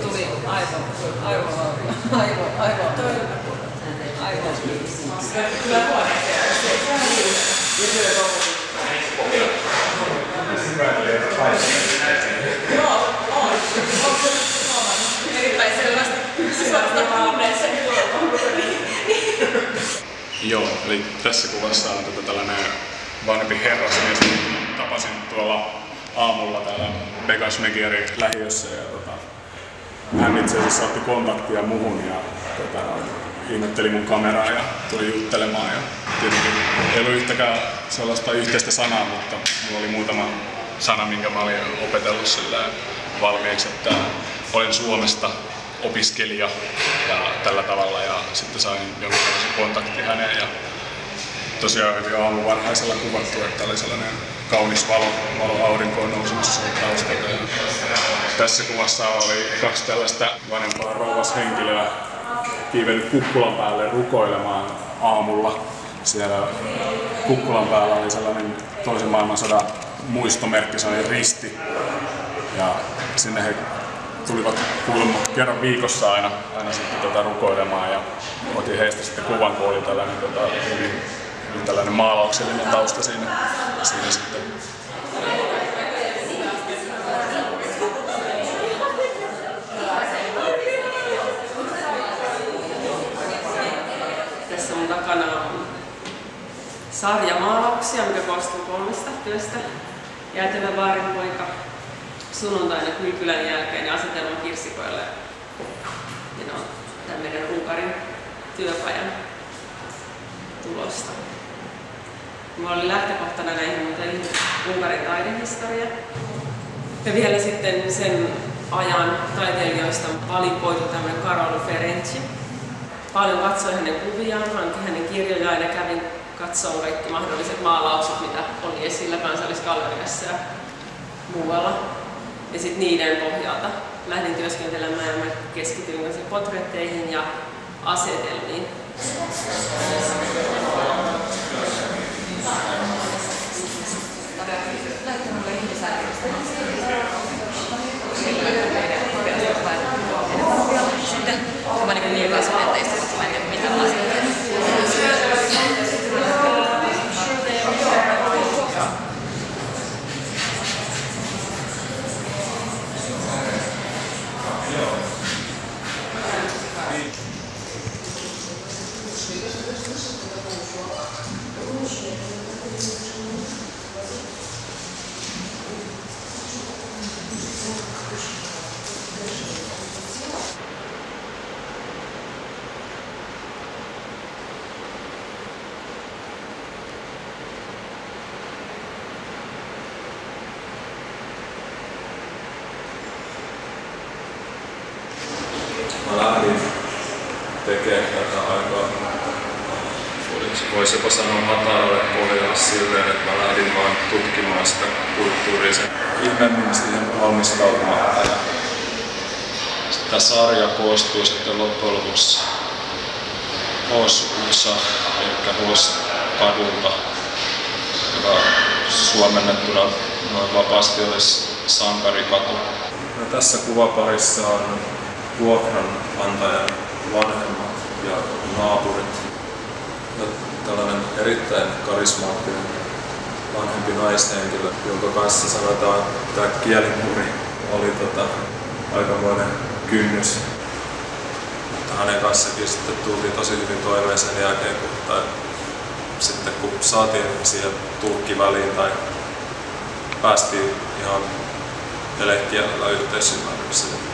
Tuli aivan. Erittäin selvästi suorastaan tunneessa. Joo, eli tässä kuvassa on tällainen vanhempi herrasmies. Tapasin tuolla aamulla täällä Begas-Megerin lähiössä ja hän itse asiassa otti kontaktia muhun ja ihmetteli mun kameraa ja tuli juttelemaan. Ja tietenkin ei ollut yhtäkään sellaista yhteistä sanaa, mutta mulla oli muutama sana, minkä mä olin opetellut sillä valmiiksi, että olin Suomesta opiskelija ja tällä tavalla ja sitten sain jonkinlaisen kontaktin häneen ja tosiaan hyvin aamuvarhaisella kuvattu, että oli sellainen kaunis valo aurinkoon nousemassa taustalla. Ja tässä kuvassa oli kaksi tällaista vanhempaa rouvashenkilöä kiivennyt kukkulan päälle rukoilemaan aamulla. Siellä kukkulan päällä oli sellainen toisen maailmansodan muistomerkki, sellainen risti. Ja sinne he tulivat kuulemma kerran viikossa aina sitten rukoilemaan ja otin heistä sitten kuvan, kun oli tällainen tällainen maalauksellinen tausta siinä sitten. Tässä mun takana on sarjamaalauksia, mikä koostuu 3 työstä. Jäätelön vaarinpoika, sunnuntaina kylpylän jälkeen ja asetelma kirsikoille. Ja ne on tämän meidän Unkarin työpajan tulosta. Mulla oli lähtökohtana näihin muuten Unkarin taidehistoria. Ja vielä sitten sen ajan taiteilijoista valikoitu tämmöinen Karol Ferenczi. Paljon katsoin hänen kuviaan, hankin hänen kirjojaan ja kävin katsomaan kaikki mahdolliset maalaukset, mitä oli esillä Kansallisgalleriassa ja muualla. Ja sitten niiden pohjalta lähdin työskentelemään ja mä keskityin portretteihin ja asetelmiin. Mä lähdin tekemään tätä aikaa, voisi jopa sanoa matalalle pohjalle silleen, että mä lähdin vaan tutkimaan sitä kulttuuria sen ihmeemmin siihen valmistautumatta. Tämä sarja koostuu sitten loppujen lopuksi H-Utsa, eli H-kadulta, joka suomennettuna noin vapaasti olisi Sankarikatu. No, tässä kuvaparissa on vuokranantajan vanhemmat ja naapurit. Ja tällainen erittäin karismaattinen vanhempi naishenkilö, jonka kanssa sanotaan, että tämä kielikuri oli aikamoinen kynnys. Mutta hänen kanssakin sitten tultiin tosi hyvin toimeen sen jälkeen, kun saatiin siihen tulkkiväliin tai päästiin ihan elekielellä yhteisymmärrykseen.